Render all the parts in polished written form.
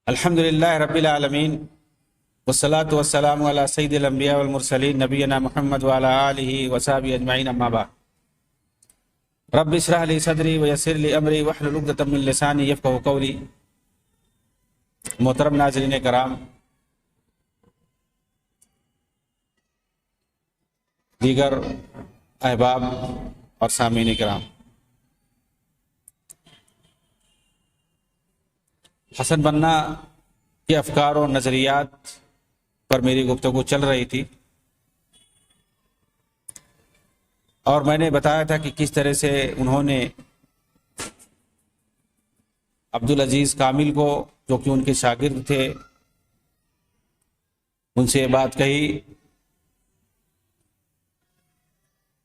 الحمدللہ رب العالمین والصلاة والسلام علی سید الانبیاء والمرسلین نبینا محمد وعلی آلہ وصحبہ اجمعین اما بعد رب اشرح لی صدری ویسر لی امری واحلل عقدۃ من لسانی یفقہوا قولی۔ محترم ناظرین کرام، دیگر احباب اور سامعین کرام، حسن بننا کے افکار و نظریات پر میری گفتگو چل رہی تھی اور میں نے بتایا تھا کہ کس طرح سے انہوں نے عبدالعزیز کامل کو، جو کہ ان کے شاگرد تھے، ان سے یہ بات کہی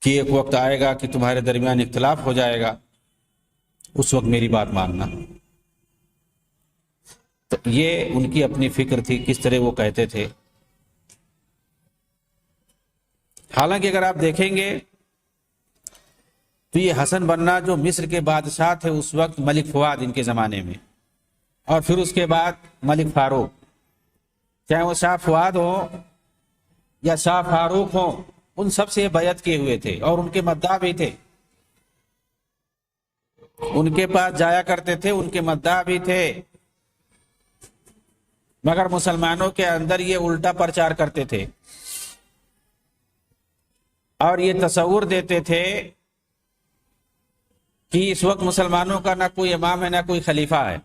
کہ ایک وقت آئے گا کہ تمہارے درمیان اختلاف ہو جائے گا، اس وقت میری بات ماننا۔ تو یہ ان کی اپنی فکر تھی، کس طرح وہ کہتے تھے۔ حالانکہ اگر آپ دیکھیں گے تو یہ حسن بننا جو مصر کے بادشاہ تھے اس وقت، ملک فؤاد ان کے زمانے میں، اور پھر اس کے بعد ملک فاروق، چاہے وہ شاہ فؤاد ہو یا شاہ فاروق ہو، ان سب سے بیعت کیے ہوئے تھے اور ان کے مداح بھی تھے، ان کے پاس جایا کرتے تھے، ان کے مداح بھی تھے، مگر مسلمانوں کے اندر یہ الٹا پرچار کرتے تھے اور یہ تصور دیتے تھے کہ اس وقت مسلمانوں کا نہ کوئی امام ہے نہ کوئی خلیفہ ہے،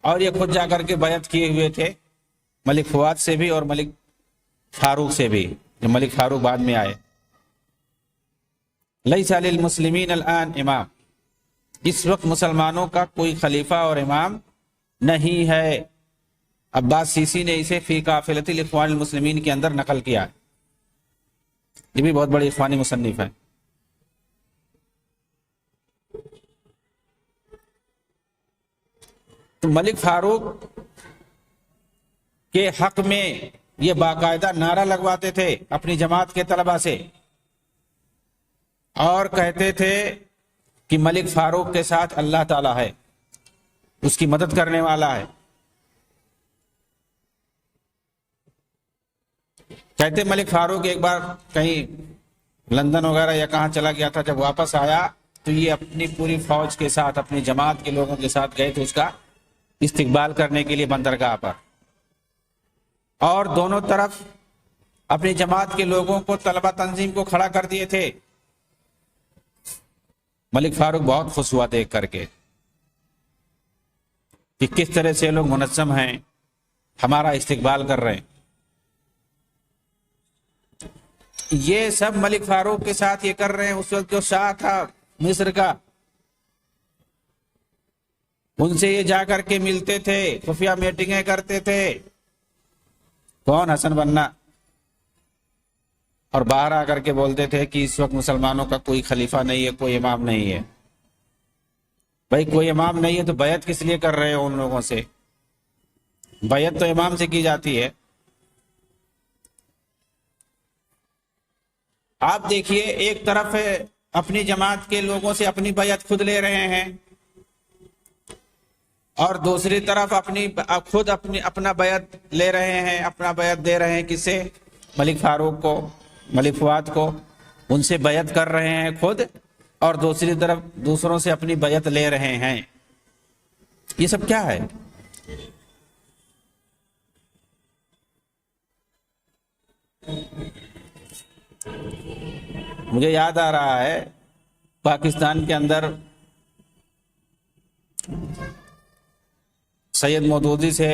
اور یہ خود جا کر کے بیعت کیے ہوئے تھے ملک فؤاد سے بھی اور ملک فاروق سے بھی، جو ملک فاروق بعد میں آئے۔ لیس للمسلمین الان امام، اس وقت مسلمانوں کا کوئی خلیفہ اور امام نہیں ہے۔ عباس سیسی نے اسے فی قافلۃ الاخوان المسلمین کے اندر نقل کیا ہے، یہ بھی بہت بڑی اخوانی مصنف ہے۔ تو ملک فاروق کے حق میں یہ باقاعدہ نعرہ لگواتے تھے اپنی جماعت کے طلباء سے، اور کہتے تھے کہ ملک فاروق کے ساتھ اللہ تعالیٰ ہے، اس کی مدد کرنے والا ہے۔ کہتے ملک فاروق ایک بار کہیں لندن وغیرہ یا کہاں چلا گیا تھا، جب واپس آیا تو یہ اپنی پوری فوج کے ساتھ، اپنی جماعت کے لوگوں کے ساتھ گئے تھے اس کا استقبال کرنے کے لیے بندرگاہ پر، اور دونوں طرف اپنی جماعت کے لوگوں کو، طلبہ تنظیم کو کھڑا کر دیے تھے۔ ملک فاروق بہت خوش ہوا دیکھ کر کے کہ کس طرح سے لوگ منظم ہیں، ہمارا استقبال کر رہے ہیں۔ یہ سب ملک فاروق کے ساتھ یہ کر رہے ہیں، اس وقت جو شاہ تھا مصر کا، ان سے یہ جا کر کے ملتے تھے، خفیہ میٹنگیں کرتے تھے۔ کون؟ حسن بننا، اور باہر آ کر کے بولتے تھے کہ اس وقت مسلمانوں کا کوئی خلیفہ نہیں ہے، کوئی امام نہیں ہے۔ بھائی کوئی امام نہیں ہے تو بیعت کس لیے کر رہے ہو ان لوگوں سے؟ بیعت تو امام سے کی جاتی ہے۔ آپ دیکھیے، ایک طرف اپنی جماعت کے لوگوں سے اپنی بیعت خود لے رہے ہیں، اور دوسری طرف خود اپنا بیعت لے رہے ہیں، اپنا بیعت دے رہے ہیں کس سے؟ ملک فاروق کو، ملک فؤاد کو، ان سے بیعت کر رہے ہیں خود، اور دوسری طرف دوسروں سے اپنی بیعت لے رہے ہیں۔ یہ سب کیا ہے؟ مجھے یاد آ رہا ہے پاکستان کے اندر سید مودودی سے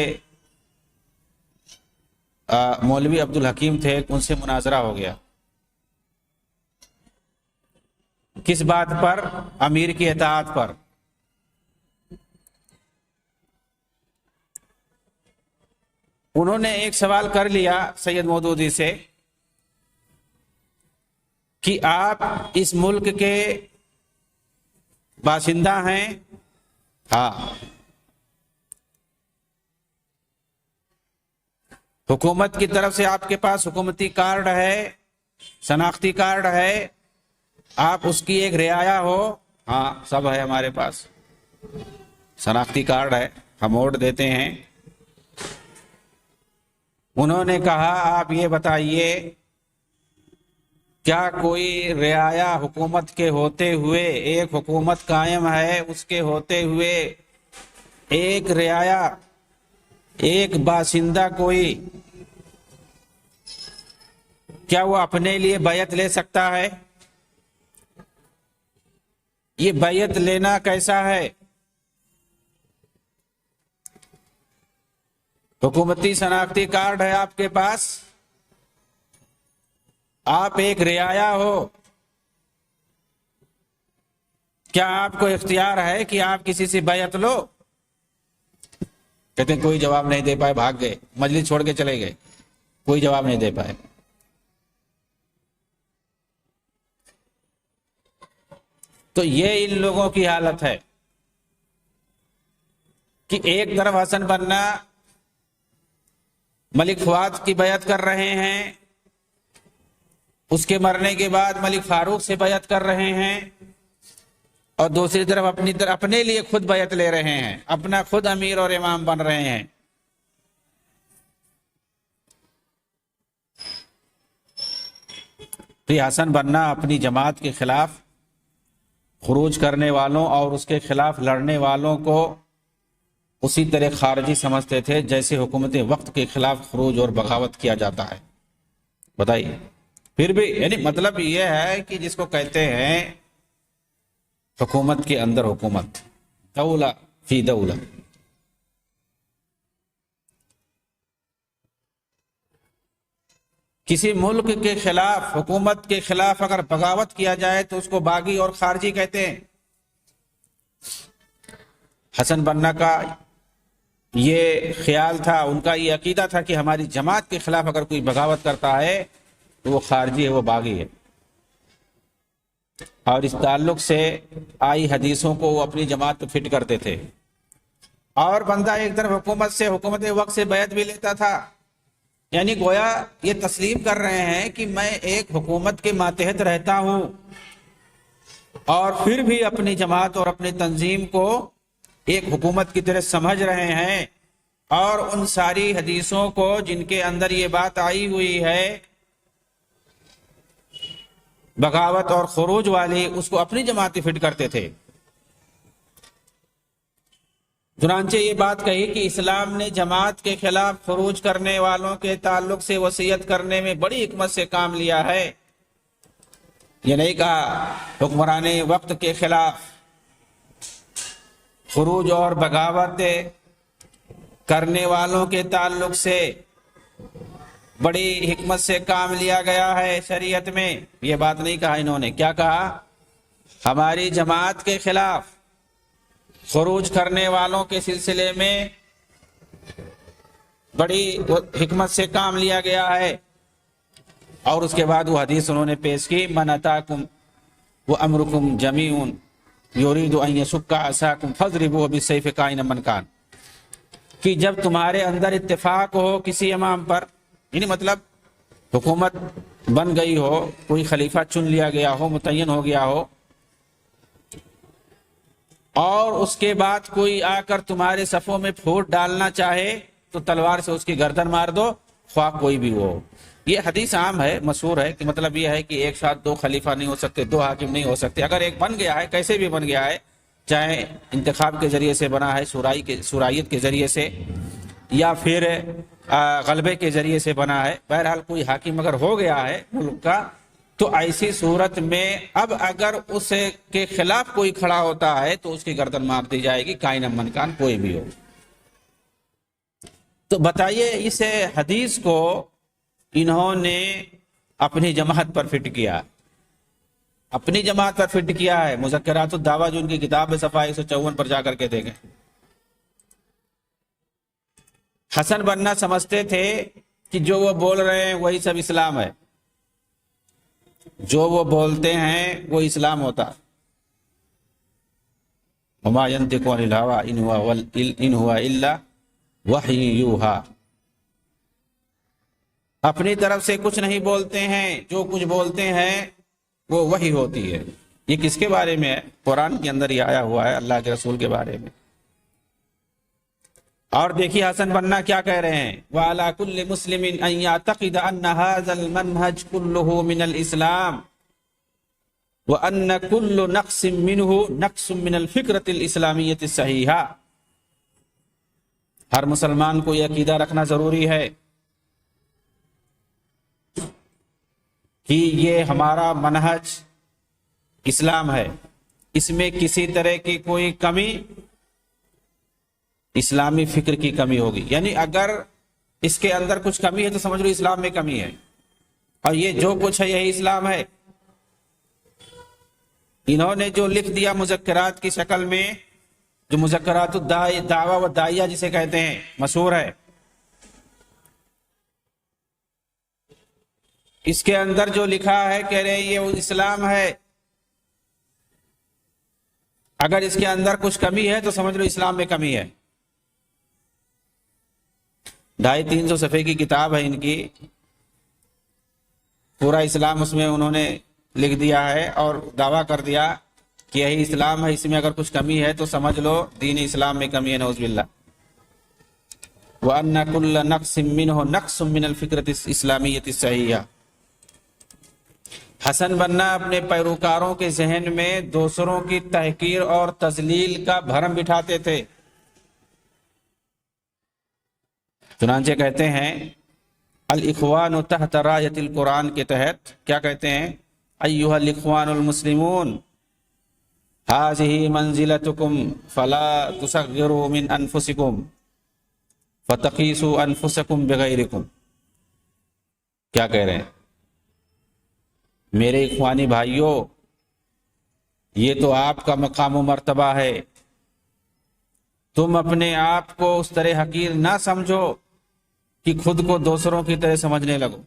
مولوی عبدالحکیم تھے، ان سے مناظرہ ہو گیا۔ کس بات پر؟ امیر کی اطاعت پر۔ انہوں نے ایک سوال کر لیا سید مودودی سے کہ آپ اس ملک کے باشندہ ہیں؟ ہاں۔ حکومت کی طرف سے آپ کے پاس حکومتی کارڈ ہے، شناختی کارڈ ہے، آپ اس کی ایک رعایا ہو؟ ہاں، سب ہے ہمارے پاس، شناختی کارڈ ہے، ہم ووٹ دیتے ہیں، انہوں نے کہا آپ یہ بتائیے کیا کوئی رعایا حکومت کے ہوتے ہوئے، ایک حکومت قائم ہے اس کے ہوتے ہوئے ایک رعایا، ایک باشندہ کوئی، کیا وہ اپنے لیے بیعت لے سکتا ہے؟ یہ بیعت لینا کیسا ہے؟ حکومتی شناختی کارڈ ہے آپ کے پاس، آپ ایک رعایا ہو، کیا آپ کو اختیار ہے کہ آپ کسی سے بیعت لو؟ کہتے ہیں کوئی جواب نہیں دے پائے، بھاگ گئے، مجلس چھوڑ کے چلے گئے، کوئی جواب نہیں دے پائے۔ تو یہ ان لوگوں کی حالت ہے کہ ایک طرف حسن بننا ملک فؤاد کی بیعت کر رہے ہیں، اس کے مرنے کے بعد ملک فاروق سے بیعت کر رہے ہیں، اور دوسری طرف اپنے لیے خود بیعت لے رہے ہیں، اپنا خود امیر اور امام بن رہے ہیں۔ تو یہ حسن بننا اپنی جماعت کے خلاف خروج کرنے والوں اور اس کے خلاف لڑنے والوں کو اسی طرح خارجی سمجھتے تھے جیسے حکومت وقت کے خلاف خروج اور بغاوت کیا جاتا ہے۔ بتائیے، پھر بھی یعنی مطلب یہ ہے کہ جس کو کہتے ہیں حکومت کے اندر حکومت، دولہ فی دولہ۔ کسی ملک کے خلاف، حکومت کے خلاف اگر بغاوت کیا جائے تو اس کو باغی اور خارجی کہتے ہیں۔ حسن بننا کا یہ خیال تھا، ان کا یہ عقیدہ تھا کہ ہماری جماعت کے خلاف اگر کوئی بغاوت کرتا ہے تو وہ خارجی ہے، وہ باغی ہے، اور اس تعلق سے آئی حدیثوں کو وہ اپنی جماعت پہ فٹ کرتے تھے۔ اور بندہ ایک طرف حکومت سے، حکومت وقت سے بیعت بھی لیتا تھا، یعنی گویا یہ تسلیم کر رہے ہیں کہ میں ایک حکومت کے ماتحت رہتا ہوں، اور پھر بھی اپنی جماعت اور اپنی تنظیم کو ایک حکومت کی طرح سمجھ رہے ہیں، اور ان ساری حدیثوں کو جن کے اندر یہ بات آئی ہوئی ہے بغاوت اور خروج والی، اس کو اپنی جماعت فٹ کرتے تھے۔ چنانچہ یہ بات کہی کہ اسلام نے جماعت کے خلاف خروج کرنے والوں کے تعلق سے وصیت کرنے میں بڑی حکمت سے کام لیا ہے۔ یہ نہیں کہا حکمران وقت کے خلاف خروج اور بغاوت کرنے والوں کے تعلق سے بڑی حکمت سے کام لیا گیا ہے شریعت میں، یہ بات نہیں کہا انہوں نے۔ کیا کہا؟ ہماری جماعت کے خلاف خروج کرنے والوں کے سلسلے میں بڑی حکمت سے کام لیا گیا ہے۔ اور اس کے بعد وہ حدیث انہوں نے پیش کی، من اتاکم وامرکم جمیع یرید ان یشق عصاکم فاضربوہ بالسیف کائنا من کان، کہ جب تمہارے اندر اتفاق ہو کسی امام پر، یعنی مطلب حکومت بن گئی ہو، کوئی خلیفہ چن لیا گیا ہو، متعین ہو گیا ہو، اور اس کے بعد کوئی آ کر تمہارے صفوں میں پھوٹ ڈالنا چاہے تو تلوار سے اس کی گردن مار دو، خواہ کوئی بھی ہو۔ یہ حدیث عام ہے، مشہور ہے، کہ مطلب یہ ہے کہ ایک ساتھ دو خلیفہ نہیں ہو سکتے، دو حاکم نہیں ہو سکتے۔ اگر ایک بن گیا ہے، کیسے بھی بن گیا ہے، چاہے انتخاب کے ذریعے سے بنا ہے، شورائیت کے ذریعے سے، یا پھر غلبے کے ذریعے سے بنا ہے، بہرحال کوئی حاکم اگر ہو گیا ہے ملک کا، تو ایسی صورت میں اب اگر اس کے خلاف کوئی کھڑا ہوتا ہے تو اس کی گردن مار دی جائے گی، کائن من کان، کوئی بھی ہو۔ تو بتائیے اس حدیث کو انہوں نے اپنی جماعت پر فٹ کیا، اپنی جماعت پر فٹ کیا ہے۔ مذکرات الدعوہ جو ان کی کتاب ہے، صفحہ 154 پر جا کر کے دیکھیں۔ حسن بننا سمجھتے تھے کہ جو وہ بول رہے ہیں وہی سب اسلام ہے، جو وہ بولتے ہیں وہ اسلام ہوتا۔ وما ينطق عن الهوى ان هو الا وحی یوحی، اپنی طرف سے کچھ نہیں بولتے ہیں، جو کچھ بولتے ہیں وہ وحی ہوتی ہے۔ یہ کس کے بارے میں ہے؟ قرآن کے اندر یہ آیا ہوا ہے، اللہ کے رسول کے بارے میں۔ اور دیکھیے حسن بننا کیا کہہ رہے ہیں، وَعَلَى كُلِّ مُسْلِمٍ أَن يَعْتَقِدَ أَنَّ هَذَا الْمَنْهَجْ كُلُّهُ مِنَ الْإِسْلَامِ وَأَنَّ كُلُّ نَقْصٍ مِّنْهُ نَقْصٌ مِّنَ الْفِكْرَةِ الْإِسْلَامِيَّةِ الصَّحِيحَةِ۔ ہر مسلمان کو یہ عقیدہ رکھنا ضروری ہے کہ یہ ہمارا منہج اسلام ہے، اس میں کسی طرح کی کوئی کمی اسلامی فکر کی کمی ہوگی، یعنی اگر اس کے اندر کچھ کمی ہے تو سمجھ لو اسلام میں کمی ہے، اور یہ جو کچھ ہے یہی اسلام ہے۔ انہوں نے جو لکھ دیا مذکرات کی شکل میں، جو مذکرات الدعوہ و داعیہ جسے کہتے ہیں، مشہور ہے، اس کے اندر جو لکھا ہے کہہ رہے ہیں یہ اسلام ہے، اگر اس کے اندر کچھ کمی ہے تو سمجھ لو اسلام میں کمی ہے۔ 250-300 صفحے کی کتاب ہے ان کی، پورا اسلام اس میں انہوں نے لکھ دیا ہے اور دعویٰ کر دیا کہ یہی اسلام ہے، اس میں اگر کچھ کمی ہے تو سمجھ لو دین اسلام میں کمی ہے، نعوذ باللہ۔ وَأَنَّ كُلَّ نَقْصٍ مِّنْهُ نَقْصٌ مِّنَ الْفِكْرَةِ الْإِسْلَامِيَّةِ الصَّحِيحَةِ۔ حسن بننا اپنے پیروکاروں کے ذہن میں دوسروں کی تحقیر اور تذلیل کا بھرم بٹھاتے تھے، چنانچہ کہتے ہیں الاخوان تحت رایت القرآن کے تحت کیا کہتے ہیں، ایھا الاخوان المسلمون ھذہ منزلتکم فلا تصغروا من انفسکم فتقیسوا انفسکم بغیرکم۔ کیا کہہ رہے ہیں، میرے اخوانی بھائیوں، یہ تو آپ کا مقام و مرتبہ ہے، تم اپنے آپ کو اس طرح حقیر نہ سمجھو کہ خود کو دوسروں کی طرح سمجھنے لگو،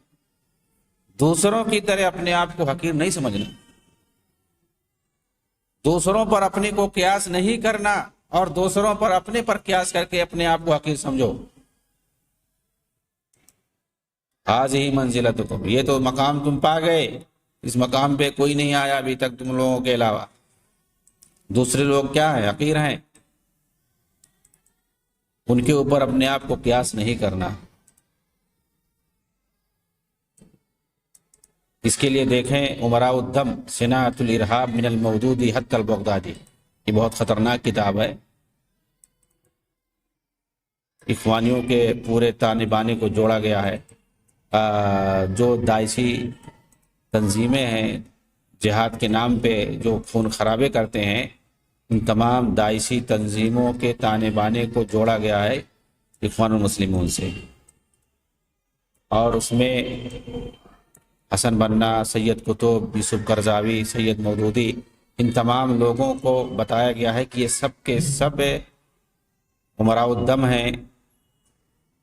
دوسروں کی طرح اپنے آپ کو حقیر نہیں سمجھنا، دوسروں پر اپنے کو قیاس نہیں کرنا اور دوسروں پر اپنے پر قیاس کر کے اپنے آپ کو حقیر سمجھو۔ ھذہ منزلتکم، یہ تو مقام تم پا گئے، اس مقام پہ کوئی نہیں آیا ابھی تک تم لوگوں کے علاوہ، دوسرے لوگ کیا ہیں، حقیر ہیں، ان کے اوپر اپنے آپ کو قیاس نہیں کرنا۔ اس کے لیے دیکھیں امراء الدم صناعۃ الارہاب من المودود حتی البغدادی، یہ بہت خطرناک کتاب ہے، اخوانیوں کے پورے تانے بانے کو جوڑا گیا ہے، جو داعشی تنظیمیں ہیں جہاد کے نام پہ جو خون خرابے کرتے ہیں، ان تمام داعشی تنظیموں کے تانے بانے کو جوڑا گیا ہے اخوان المسلمون سے، اور اس میں حسن بننا، سید قطب، یوسف قرضاوی، سید مودودی، ان تمام لوگوں کو بتایا گیا ہے کہ یہ سب کے سب امراء الدم ہیں،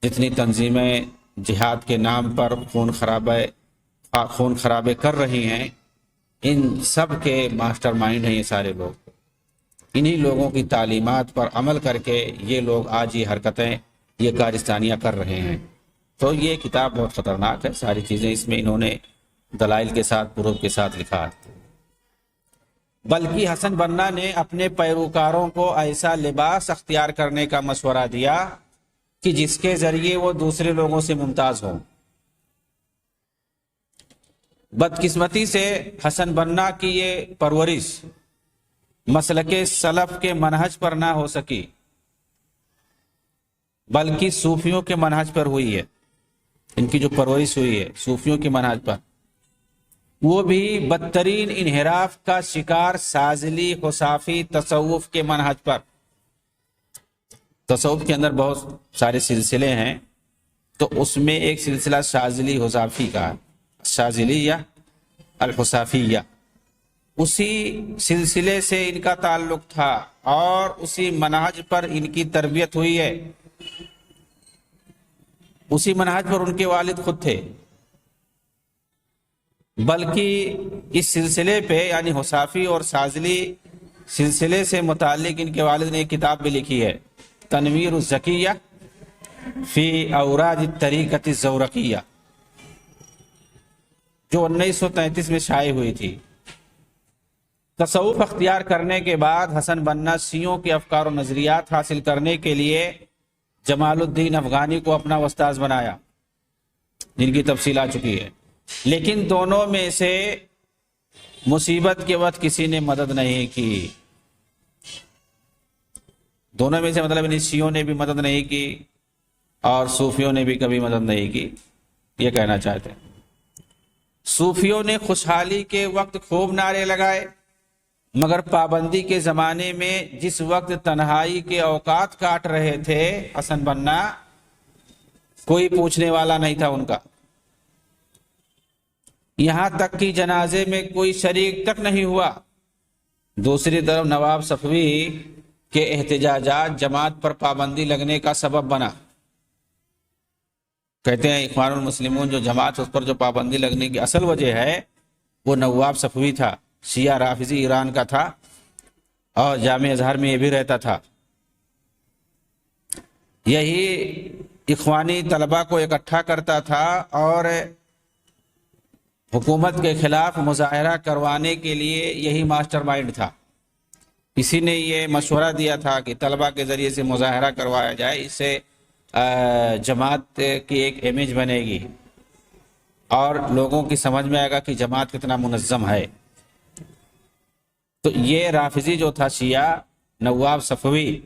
جتنی تنظیمیں جہاد کے نام پر خون خرابے کر رہی ہیں، ان سب کے ماسٹر مائنڈ ہیں یہ سارے لوگ، انہی لوگوں کی تعلیمات پر عمل کر کے یہ لوگ آج یہ حرکتیں، یہ کارستانیاں کر رہے ہیں۔ تو یہ کتاب بہت خطرناک ہے، ساری چیزیں اس میں انہوں نے دلائل کے ساتھ، پروف کے ساتھ لکھا ہے۔ بلکہ حسن بننا نے اپنے پیروکاروں کو ایسا لباس اختیار کرنے کا مشورہ دیا کہ جس کے ذریعے وہ دوسرے لوگوں سے ممتاز ہوں۔ بدقسمتی سے حسن بننا کی یہ پرورش مسلک سلف کے منہج پر نہ ہو سکی، بلکہ صوفیوں کے منہج پر ہوئی ہے۔ ان کی جو پرورش ہوئی ہے صوفیوں کے منہج پر، وہ بھی بدترین انحراف کا شکار شاذلی خصافی تصوف کے منہج پر۔ تصوف کے اندر بہت سارے سلسلے ہیں، تو اس میں ایک سلسلہ شاذلی خصافی کا، شاذلیہ الخصافیہ، اسی سلسلے سے ان کا تعلق تھا اور اسی منہج پر ان کی تربیت ہوئی ہے، اسی منہج پر ان کے والد خود تھے۔ بلکہ اس سلسلے پہ یعنی خصافی اور شاذلی سلسلے سے متعلق ان کے والد نے ایک کتاب بھی لکھی ہے، تنویر الزکیہ فی اوراد الطریقۃ الزورقیہ، جو 1933 میں شائع ہوئی تھی۔ تصوف اختیار کرنے کے بعد حسن بننا شیعوں کے افکار و نظریات حاصل کرنے کے لیے جمال الدین افغانی کو اپنا استاذ بنایا، جن کی تفصیل آ چکی ہے، لیکن دونوں میں سے مصیبت کے وقت کسی نے مدد نہیں کی۔ دونوں میں سے مطلب شیعوں نے بھی مدد نہیں کی اور صوفیوں نے بھی کبھی مدد نہیں کی، یہ کہنا چاہتے ہیں۔ صوفیوں نے خوشحالی کے وقت خوب نعرے لگائے، مگر پابندی کے زمانے میں جس وقت تنہائی کے اوقات کاٹ رہے تھے حسن بنا، کوئی پوچھنے والا نہیں تھا ان کا، یہاں تک کہ جنازے میں کوئی شریک تک نہیں ہوا۔ دوسری طرف نواب صفوی کے احتجاجات جماعت پر پابندی لگنے کا سبب بنا۔ کہتے ہیں اخوان المسلمون جو جماعت اس پر جو پابندی لگنے کی اصل وجہ ہے وہ نواب صفوی تھا، شیعہ رافضی ایران کا تھا اور جامع ازہر میں یہ بھی رہتا تھا۔ یہی اخوانی طلبہ کو اکٹھا کرتا تھا اور حکومت کے خلاف مظاہرہ کروانے کے لیے یہی ماسٹر مائنڈ تھا۔ اسی نے یہ مشورہ دیا تھا کہ طلبہ کے ذریعے سے مظاہرہ کروایا جائے، اس سے جماعت کی ایک امیج بنے گی اور لوگوں کی سمجھ میں آئے گا کہ جماعت کتنا منظم ہے۔ تو یہ رافضی جو تھا شیعہ، نواب صفوی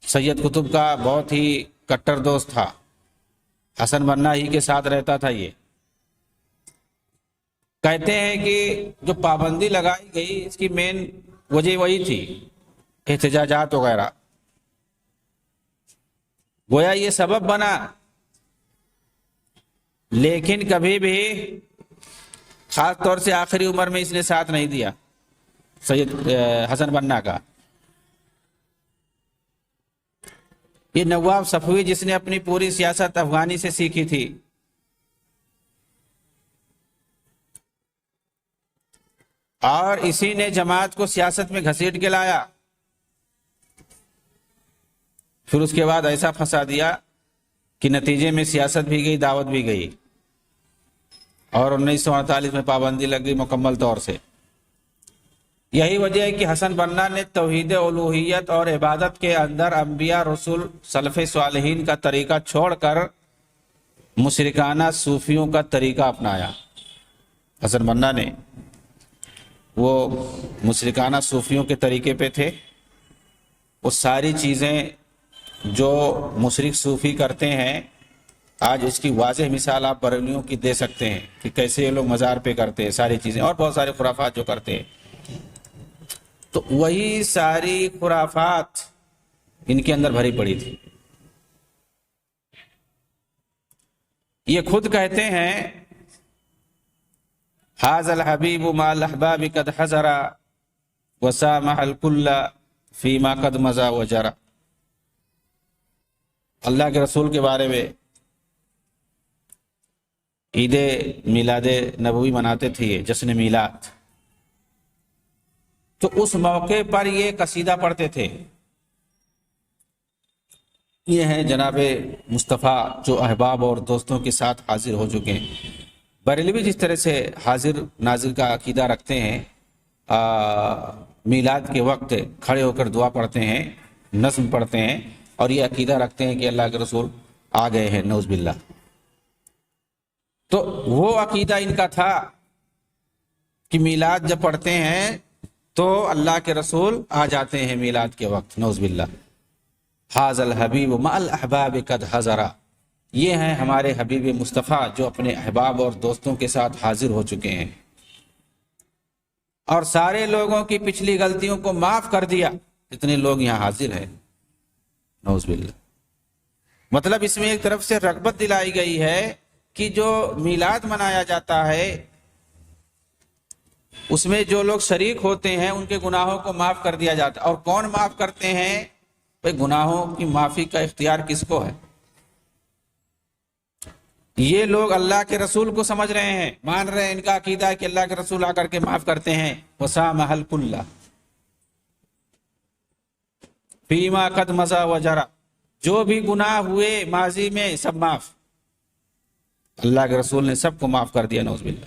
سید قطب کا بہت ہی کٹر دوست تھا، حسن بنا ہی کے ساتھ رہتا تھا۔ یہ کہتے ہیں کہ جو پابندی لگائی گئی اس کی مین وجہ وہی تھی، احتجاجات وغیرہ، گویا یہ سبب بنا، لیکن کبھی بھی خاص طور سے آخری عمر میں اس نے ساتھ نہیں دیا سید حسن بنا کا۔ یہ نواب صفوی جس نے اپنی پوری سیاست افغانی سے سیکھی تھی، اور اسی نے جماعت کو سیاست میں گھسیٹ کے لایا، پھر اس کے بعد ایسا پھنسا دیا کہ نتیجے میں سیاست بھی گئی، دعوت بھی گئی، اور 1948 میں پابندی لگ گئی مکمل طور سے۔ یہی وجہ ہے کہ حسن بنا نے توحید الوہیت اور عبادت کے اندر انبیاء، رسول، سلف صالحین کا طریقہ چھوڑ کر مشرکانہ صوفیوں کا طریقہ اپنایا۔ حسن بنا نے وہ مشرکانہ صوفیوں کے طریقے پہ تھے، وہ ساری چیزیں جو مشرک صوفی کرتے ہیں، آج اس کی واضح مثال آپ بریلویوں کی دے سکتے ہیں کہ کیسے یہ لوگ مزار پہ کرتے ہیں ساری چیزیں، اور بہت سارے خرافات جو کرتے ہیں، تو وہی ساری خرافات ان کے اندر بھری پڑی تھی۔ یہ خود کہتے ہیں ھذا الحبیب مع الاحباب قد حضر وسامح الکل فیما قد مضى وجرى۔ اللہ کے رسول کے بارے میں عید میلاد نبوی مناتے تھے، یہ جشن میلاد، تو اس موقع پر یہ قصیدہ پڑھتے تھے۔ یہ ہیں جناب مصطفیٰ جو احباب اور دوستوں کے ساتھ حاضر ہو چکے ہیں۔ بریلوی جس طرح سے حاضر ناظر کا عقیدہ رکھتے ہیں، میلاد کے وقت کھڑے ہو کر دعا پڑھتے ہیں، نظم پڑھتے ہیں، اور یہ عقیدہ رکھتے ہیں کہ اللہ کے رسول آ گئے ہیں، نعوذ باللہ، تو وہ عقیدہ ان کا تھا کہ میلاد جب پڑھتے ہیں تو اللہ کے رسول آ جاتے ہیں میلاد کے وقت، نعوذ باللہ۔ ھذا الحبیب مع الاحباب قد حضر، یہ ہیں ہمارے حبیب مصطفیٰ جو اپنے احباب اور دوستوں کے ساتھ حاضر ہو چکے ہیں، اور سارے لوگوں کی پچھلی غلطیوں کو معاف کر دیا، اتنے لوگ یہاں حاضر ہیں، نعوذ باللہ۔ مطلب اس میں ایک طرف سے رغبت دلائی گئی ہے کہ جو میلاد منایا جاتا ہے اس میں جو لوگ شریک ہوتے ہیں ان کے گناہوں کو معاف کر دیا جاتا ہے۔ اور کون معاف کرتے ہیں؟ بھئی گناہوں کی معافی کا اختیار کس کو ہے؟ یہ لوگ اللہ کے رسول کو سمجھ رہے ہیں، مان رہے ہیں، ان کا عقیدہ ہے کہ اللہ کے رسول آ کر کے معاف کرتے ہیں، وسامح الکل فیما قد مضى وجرى، جو بھی گناہ ہوئے ماضی میں سب معاف، اللہ کے رسول نے سب کو معاف کر دیا، نعوذ باللہ۔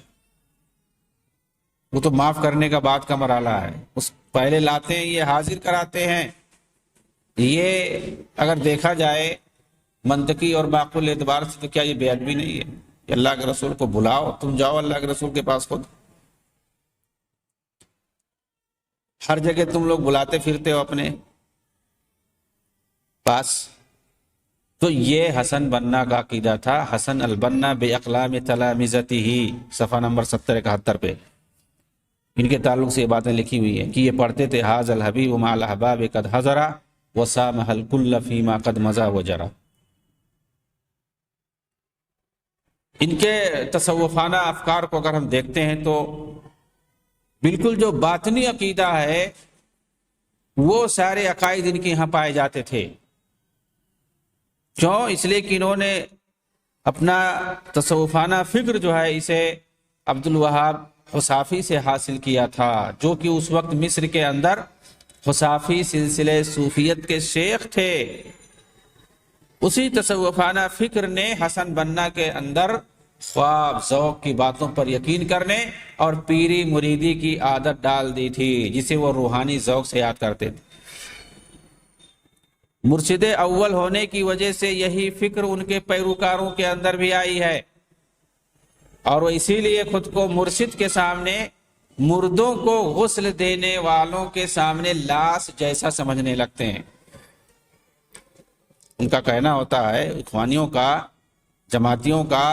وہ تو معاف کرنے کا بعد کا مرحلہ ہے، اس پہلے لاتے ہیں، یہ حاضر کراتے ہیں یہ اگر دیکھا جائے منطقی اور معقول اعتبار سے تو کیا یہ بے ادبی نہیں ہے کہ اللہ کے رسول کو بلاؤ، تم جاؤ اللہ کے رسول کے پاس خود، ہر جگہ تم لوگ بلاتے پھرتے ہو اپنے پاس۔ تو یہ حسن بنا کا عقیدہ تھا۔ حسن البنا باقلام تلامذتہ، صفحہ نمبر 70-71 پہ ان کے تعلق سے یہ باتیں لکھی ہوئی ہیں کہ یہ پڑھتے تھے حاذ الحبیب مع الاحباب قد حضرا وسامح الکل فیما قد مضى وجرا۔ ان کے تصوفانہ افکار کو اگر ہم دیکھتے ہیں تو بالکل جو باطنی عقیدہ ہے وہ سارے عقائد ان کے یہاں پائے جاتے تھے۔ کیوں؟ اس لیے کہ انہوں نے اپنا تصوفانہ فکر جو ہے اسے عبدالوہاب حصافی سے حاصل کیا تھا، جو کہ اس وقت مصر کے اندر حصافی سلسلے صوفیت کے شیخ تھے۔ اسی تصوفانہ فکر نے حسن بنا کے اندر خواب ذوق کی باتوں پر یقین کرنے اور پیری مریدی کی عادت ڈال دی تھی، جسے وہ روحانی ذوق سے یاد کرتے تھے۔ مرشد اول ہونے کی وجہ سے یہی فکر ان کے پیروکاروں کے اندر بھی آئی ہے، اور وہ اسی لیے خود کو مرشد کے سامنے مردوں کو غسل دینے والوں کے سامنے لاش جیسا سمجھنے لگتے ہیں۔ ان کا کہنا ہوتا ہے اخوانیوں کا، جماعتیوں کا،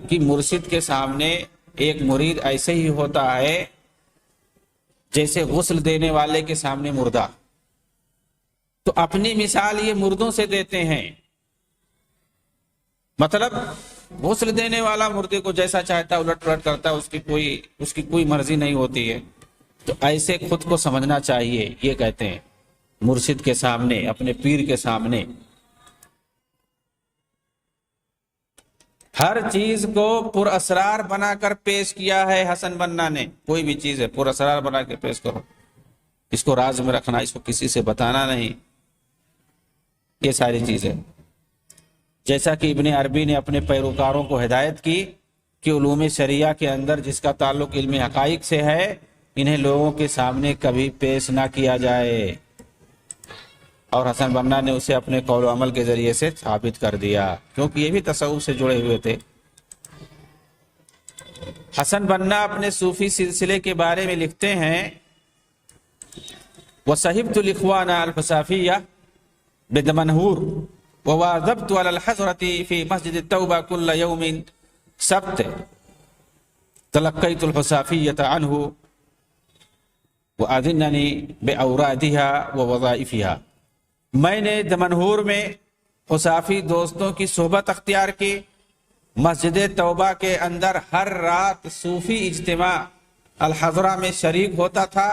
کہ مرشد کے سامنے ایک مرید ایسے ہی ہوتا ہے جیسے غسل دینے والے کے سامنے مردہ۔ تو اپنی مثال یہ مردوں سے دیتے ہیں، مطلب غسل دینے والا مردے کو جیسا چاہتا ہے الٹ پلٹ کرتا ہے، اس کی کوئی مرضی نہیں ہوتی ہے۔ تو ایسے خود کو سمجھنا چاہیے، یہ کہتے ہیں مرشد کے سامنے، اپنے پیر کے سامنے۔ ہر چیز کو پر اسرار بنا کر پیش کیا ہے حسن بنا نے۔ کوئی بھی چیز ہے پر اسرار بنا کے پیش کرو، اس کو راز میں رکھنا، اس کو کسی سے بتانا نہیں، یہ ساری چیزیں۔ جیسا کہ ابن عربی نے اپنے پیروکاروں کو ہدایت کی کہ علوم شریعہ کے اندر جس کا تعلق علم حقائق سے ہے انہیں لوگوں کے سامنے کبھی پیش نہ کیا جائے، اور حسن بنا نے اسے اپنے قول و عمل کے ذریعے سے ثابت کر دیا، کیونکہ یہ بھی تصوف سے جڑے ہوئے تھے۔ حسن بنا اپنے صوفی سلسلے کے بارے میں لکھتے ہیں وَصَحِبْتُ الْإِخْوَانَ الْحُصَافِيَّةَ بِدَمَنْهُورٍ وَوَاظَبْتُ عَلَى الْحَضْرَةِ فِي مَسْجِدِ التَّوْبَةِ كُلَّ يَوْمٍ سَبْتٍ تَلَقَّيْتُ الْحُصَافِيَّةَ عَنْهُ وَأَذِنَّنِي بِأَوْرَادِهَا وَوَظَائِفِهَا۔ میں نے دمنہور میں حصافی دوستوں کی صحبت اختیار کی، مسجد توبہ کے اندر ہر رات صوفی اجتماع الحضرہ میں شریک ہوتا تھا،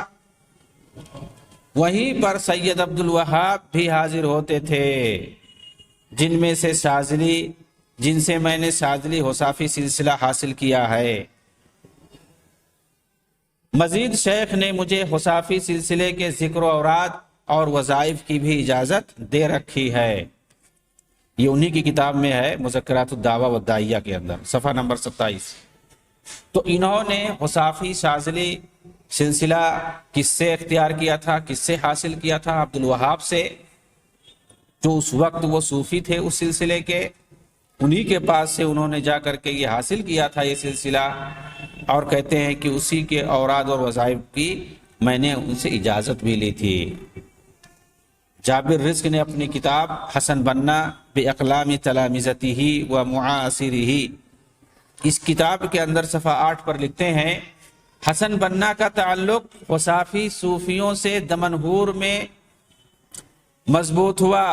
وہیں پر سید عبدالوہاب بھی حاضر ہوتے تھے، جن میں سے شاذلی، جن سے میں نے شاذلی حصافی سلسلہ حاصل کیا ہے۔ مزید شیخ نے مجھے حصافی سلسلے کے ذکر و اوراد اور وظائف کی بھی اجازت دے رکھی ہے۔ یہ انہی کی کتاب میں ہے، مذکرات الدعوہ والداعیہ کے اندر، صفحہ نمبر 27۔ تو انہوں نے حصافی شاذلی سلسلہ کس سے اختیار کیا تھا، کس سے حاصل کیا تھا؟ عبدالوہاب سے، جو اس وقت وہ صوفی تھے اس سلسلے کے، انہی کے پاس سے انہوں نے جا کر کے یہ حاصل کیا تھا یہ سلسلہ، اور کہتے ہیں کہ اسی کے اوراد اور وظائف کی میں نے ان سے اجازت بھی لی تھی۔ جابر رزق نے اپنی کتاب حسن بنا باقلام تلامذتہ و معاصرہ، اس کتاب کے اندر صفحہ 8 پر لکھتے ہیں حسن بنا کا تعلق حصافی صوفیوں سے دمنہور میں مضبوط ہوا۔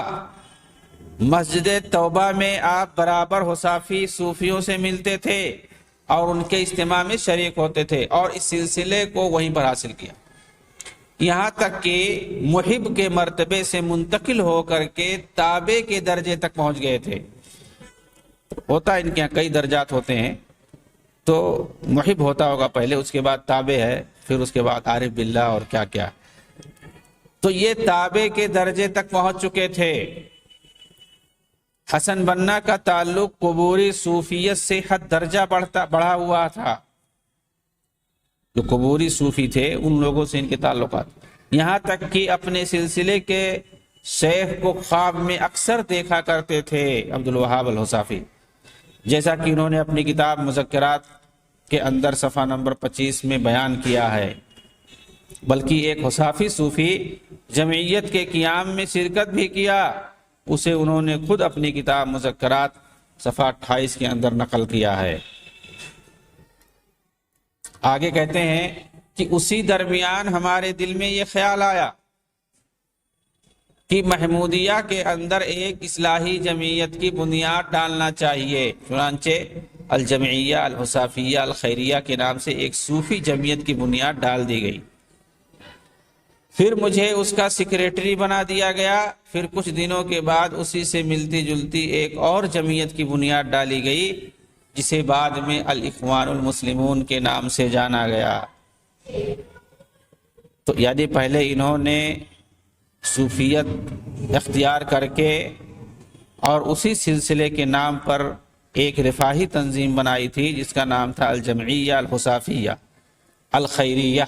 مسجد توبہ میں آپ برابر حصافی صوفیوں سے ملتے تھے اور ان کے اجتماع میں شریک ہوتے تھے، اور اس سلسلے کو وہیں پر حاصل کیا، یہاں تک کہ محب کے مرتبے سے منتقل ہو کر کے تابع کے درجے تک پہنچ گئے تھے۔ ہوتا ہے ان کے یہاں کئی درجات ہوتے ہیں، تو محب ہوتا ہوگا پہلے، اس کے بعد تابع ہے، پھر اس کے بعد عارف باللہ اور کیا کیا، تو یہ تابع کے درجے تک پہنچ چکے تھے۔ حسن بنا کا تعلق قبوری صوفیت سے حد درجہ بڑھا ہوا تھا، جو قبوری صوفی تھے ان لوگوں سے ان کے تعلقات، یہاں تک کہ اپنے سلسلے کے شیخ کو خواب میں اکثر دیکھا کرتے تھے عبد الوہاب الحصافی، جیسا کہ انہوں نے اپنی کتاب مذکرات کے اندر صفحہ نمبر 25 میں بیان کیا ہے۔ بلکہ ایک حصافی صوفی جمعیت کے قیام میں شرکت بھی کیا، اسے انہوں نے خود اپنی کتاب مذکرات صفحہ 28 کے اندر نقل کیا ہے۔ آگے کہتے ہیں کہ اسی درمیان ہمارے دل میں یہ خیال آیا کہ محمودیہ کے اندر ایک اصلاحی جمعیت کی بنیاد ڈالنا چاہیے، چنانچہ الجمعیہ الحصافیہ الخیریہ کے نام سے ایک صوفی جمعیت کی بنیاد ڈال دی گئی۔ پھر مجھے اس کا سیکریٹری بنا دیا گیا۔ پھر کچھ دنوں کے بعد اسی سے ملتی جلتی ایک اور جمعیت کی بنیاد ڈالی گئی، جسے بعد میں الاخوان المسلمون کے نام سے جانا گیا۔ تو یعنی پہلے انہوں نے صوفیت اختیار کر کے اور اسی سلسلے کے نام پر ایک رفاہی تنظیم بنائی تھی جس کا نام تھا الجمعیہ الحصافیہ الخیریہ،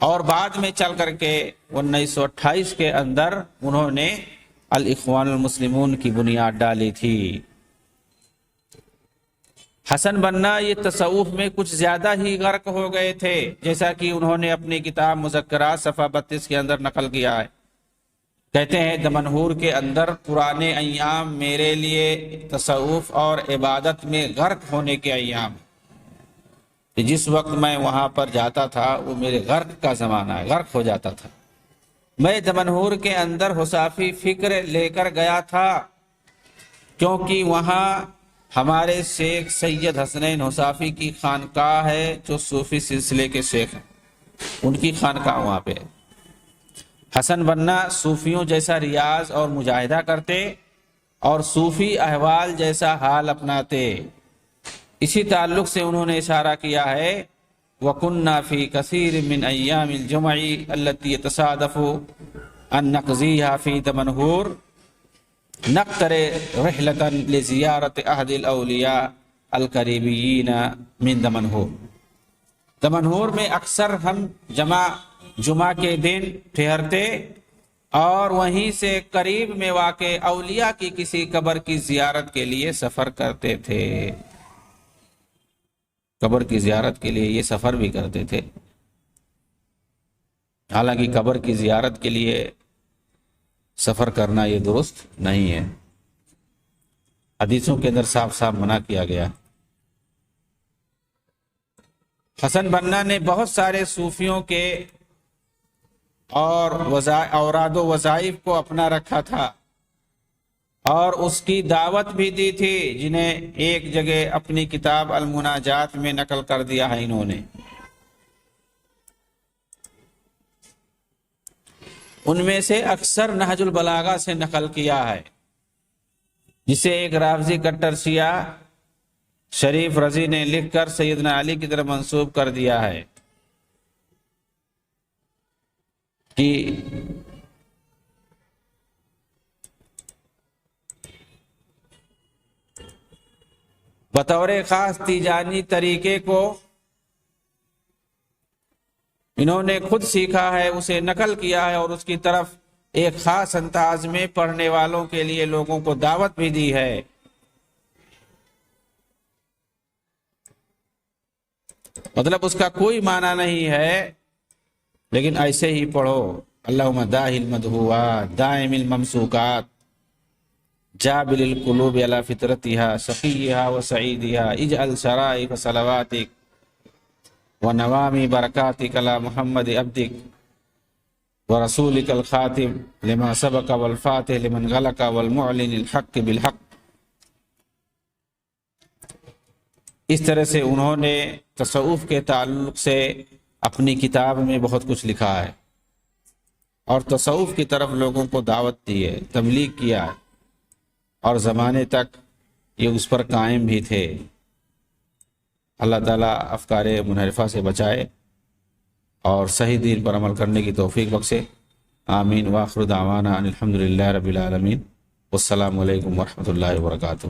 اور بعد میں چل کر کے 1928 کے اندر انہوں نے الاخوان المسلمون کی بنیاد ڈالی تھی۔ حسن بنا یہ تصوف میں کچھ زیادہ ہی غرق ہو گئے تھے، جیسا کہ انہوں نے اپنی کتاب مذکرات صفحہ 32 کے اندر نقل کیا ہے۔ کہتے ہیں دمنہور کے اندر پرانے ایام میرے لیے تصوف اور عبادت میں غرق ہونے کے ایام، جس وقت میں وہاں پر جاتا تھا وہ میرے غرق کا زمانہ ہے، غرق ہو جاتا تھا۔ میں دمنہور کے اندر حصافی فکر لے کر گیا تھا، کیونکہ وہاں ہمارے شیخ سید حسنین حصافی کی خانقاہ ہے، جو صوفی سلسلے کے شیخ ہیں، ان کی خانقاہ وہاں پہ ہے۔ حسن بنا صوفیوں جیسا ریاض اور مجاہدہ کرتے اور صوفی احوال جیسا حال اپناتے۔ اسی تعلق سے انہوں نے اشارہ کیا ہے وَكُنَّا فِي كَثِيرٍ مِّنْ أَيَّامِ الْجُمَعِ الَّتِي يَتَصَادَفُ أَن نَقْضِيهَا فِي دمنہور نقتر رحلة لزیارت احد الاولیاء القریبیین من دمنہور۔ دمنہور میں اکثر ہم جمعہ کے دن ٹھہرتے اور وہیں سے قریب میں واقع اولیاء کی کسی قبر کی زیارت کے لیے سفر کرتے تھے۔ قبر کی زیارت کے لیے یہ سفر بھی کرتے تھے، حالانکہ قبر کی زیارت کے لیے سفر کرنا یہ درست نہیں ہے، حدیثوں کے اندر صاف صاف منع کیا گیا۔ حسن بنا نے بہت سارے صوفیوں کے اور اوراد و وظائف کو اپنا رکھا تھا اور اس کی دعوت بھی دی تھی، جنہیں ایک جگہ اپنی کتاب المناجات میں نقل کر دیا ہے انہوں نے۔ ان میں سے اکثر نہج البلاغہ سے نقل کیا ہے، جسے ایک رافضی کٹر شیعہ شریف رضی نے لکھ کر سیدنا علی کی طرف منسوب کر دیا ہے کہ بطور خاص تیجانی طریقے کو انہوں نے خود سیکھا ہے، اسے نقل کیا ہے اور اس کی طرف ایک خاص انداز میں پڑھنے والوں کے لیے لوگوں کو دعوت بھی دی ہے۔ مطلب اس کا کوئی معنی نہیں ہے، لیکن ایسے ہی پڑھو اللہم داہی المدہوات دائم الممسوکات جابل القلوب علی فطرتها شقیہا و سعیدہا اجعل شرائف صلواتک ونوامی برکاتک علی محمد عبدک ورسولک الخاتم لما سبق والفاتح لمن غلق والمعلن الحق بالحق۔ اس طرح سے انہوں نے تصوف کے تعلق سے اپنی کتاب میں بہت کچھ لکھا ہے اور تصوف کی طرف لوگوں کو دعوت دی ہے، تبلیغ کیا ہے، اور زمانے تک یہ اس پر قائم بھی تھے۔ اللہ تعالیٰ افکار منحرفہ سے بچائے اور صحیح دین پر عمل کرنے کی توفیق بخشے۔ آمین۔ وآخر دعوانا ان الحمدللہ رب العالمین۔ والسلام علیکم ورحمۃ اللہ وبرکاتہ۔